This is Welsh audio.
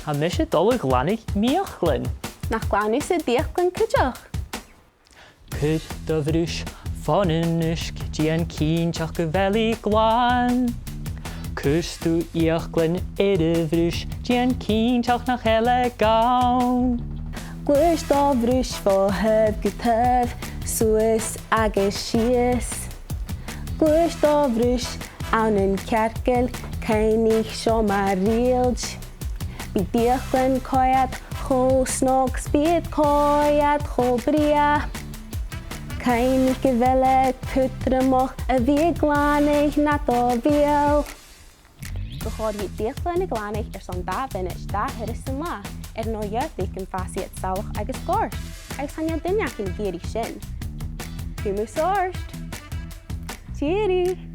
Ha mis dul glannig Fhiaclan. Nach glannig sy Fhiaclan cydioch. Cyd dy Bruis fan yn ysg dian cyntiach gyfeli glan. Cystw Fhiaclan y Bruis dian cyntiach nach eile gawn. Gwys do Bruis fo hyf gytyf, sŵs ag sies. Gwys do Bruis awn yn cergel, cainig sio marilj. Bi Fhiaclan coiad cho snog, sbyd coiad cho bria. Cainig gyfele cytrymoch, y fi glanig nad o fiel. Gychod i Fhiaclan y glanig son da finish da hyrys yn la. No ieithic yn ffasi at salwch agos gorst. Agos hanya dyniach yn gyr I sinn. Cymw sorst. Cheery!